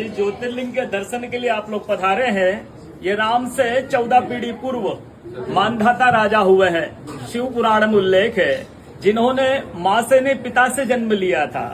जिस ज्योतिर्लिंग के दर्शन के लिए आप लोग पधारे हैं, ये राम से 14 पीढ़ी पूर्व मानधाता राजा हुए हैं। शिव पुराण में उल्लेख है, जिन्होंने माँ से ने पिता से जन्म लिया था।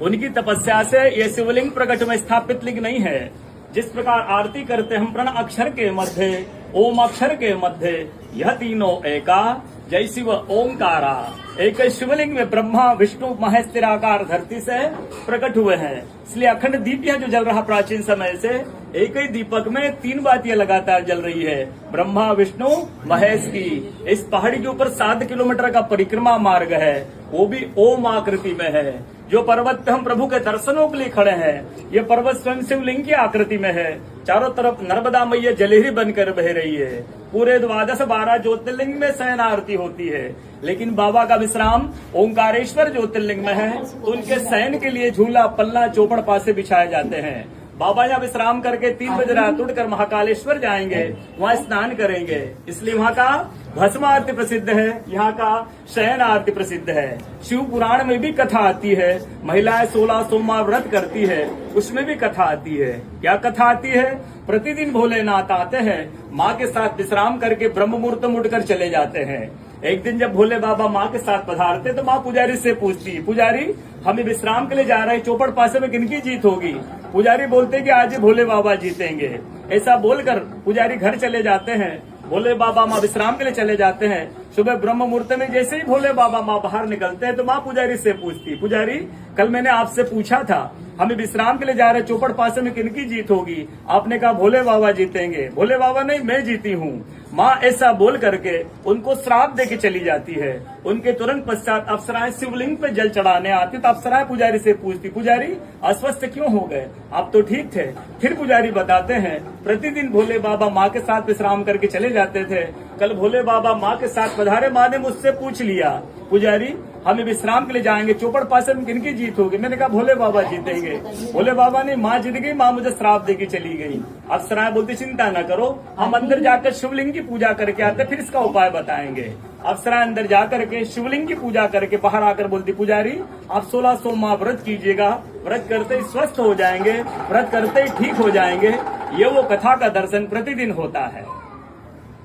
उनकी तपस्या से ये शिवलिंग प्रकट में स्थापित लिंग नहीं है। जिस प्रकार आरती करते हम प्रण अक्षर के मध्य, ओम अक्षर के मध्य, यह तीनों एका, जय शिव ओंकारा। एक शिवलिंग में ब्रह्मा विष्णु महेश निराकार धरती से प्रकट हुए हैं। इसलिए अखंड दीप जो जल रहा प्राचीन समय से, एक ही दीपक में 3 बातियां लगातार जल रही है, ब्रह्मा विष्णु महेश की। इस पहाड़ी के ऊपर 7 किलोमीटर का परिक्रमा मार्ग है, वो भी ओम आकृति में है। जो पर्वत पे हम प्रभु के दर्शनों के लिए खड़े हैं, ये पर्वत स्वयं शिवलिंग की आकृति में है। चारों तरफ नर्मदा मैया जलेहरी बनकर बह रही है। पूरे 12 ज्योतिर्लिंग में शयन आरती होती है, लेकिन बाबा का विश्राम ओंकारेश्वर ज्योतिर्लिंग में है। तो उनके शयन के लिए झूला, पल्ला, चौपड़ पासे बिछाए जाते हैं। बाबा यहाँ विश्राम करके 3 बजे रात उठकर महाकालेश्वर जाएंगे, वहाँ स्नान करेंगे। इसलिए वहाँ का भस्म आरती प्रसिद्ध है, यहाँ का शयन आरती प्रसिद्ध है। शिव पुराण में भी कथा आती है, महिलाएं 16 सोमवार व्रत करती है, उसमें भी कथा आती है। क्या कथा आती है? प्रतिदिन भोलेनाथ आते हैं, माँ के साथ विश्राम करके ब्रह्म मुहूर्त में उठकर चले जाते हैं। एक दिन जब भोले बाबा माँ के साथ पधारते तो माँ पुजारी से पूछती है, पुजारी हम विश्राम के लिए जा रहे हैं, चौपड़ पासे में किनकी जीत होगी? पुजारी बोलते कि आज भोले बाबा जीतेंगे। ऐसा बोलकर पुजारी घर चले जाते हैं। भोले बाबा माँ विश्राम के लिए चले जाते हैं। सुबह ब्रह्म मुहूर्त में जैसे ही भोले बाबा माँ बाहर निकलते हैं तो माँ पुजारी से पूछती, पुजारी कल मैंने आपसे पूछा था, हमें विश्राम के लिए जा रहे, चौपड़ पासे में किनकी जीत होगी? आपने कहा भोले बाबा जीतेंगे। भोले बाबा नहीं, मैं जीती हूँ। माँ ऐसा बोल करके उनको श्राप दे के चली जाती है। उनके तुरंत पश्चात अप्सराएं शिवलिंग पे जल चढ़ाने आती तो अप्सराएं पुजारी से पूछती, पुजारी अस्वस्थ क्यों हो गए? आप तो ठीक थे। फिर पुजारी बताते हैं, प्रतिदिन भोले बाबा माँ के साथ विश्राम करके चले जाते थे। कल भोले बाबा माँ के साथ पधारे, माँ ने मुझसे पूछ लिया, पुजारी हमें विश्राम के लिए जाएंगे, चौपड़ पासे में किनकी जीत होगी? मैंने कहा भोले बाबा जीतेंगे। भोले बाबा ने माँ जीत गई, माँ मुझे श्राप देके चली गई। अप्सराएं बोलती चिंता न करो, हम अंदर जाकर शिवलिंग की पूजा करके आते, फिर इसका उपाय बताएंगे। अप्सराएं अंदर जाकर के शिवलिंग की पूजा करके बाहर आकर बोलती, पुजारी आप 16 सोमवार व्रत कीजिएगा, व्रत करते ही स्वस्थ हो जाएंगे, व्रत करते ही ठीक हो जाएंगे। ये वो कथा का दर्शन प्रतिदिन होता है।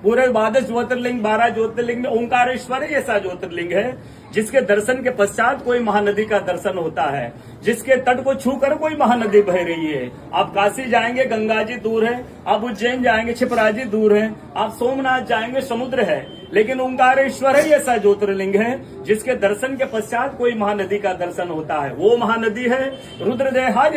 पूरे 12 ज्योतिर्लिंग 12 ज्योतिर्लिंग में ओंकारेश्वर ऐसा ज्योतिर्लिंग है जिसके दर्शन के पश्चात कोई महानदी का दर्शन होता है, जिसके तट को छूकर कोई महानदी बह रही है। आप काशी जाएंगे, गंगा जी दूर है। आप उज्जैन जाएंगे, क्षिप्रा जी दूर है। आप सोमनाथ जाएंगे, समुद्र है। लेकिन ओंकारेश्वर ही ऐसा ज्योतिर्लिंग है जिसके दर्शन के पश्चात कोई महानदी का दर्शन होता है। वो महानदी है रुद्रदेहा।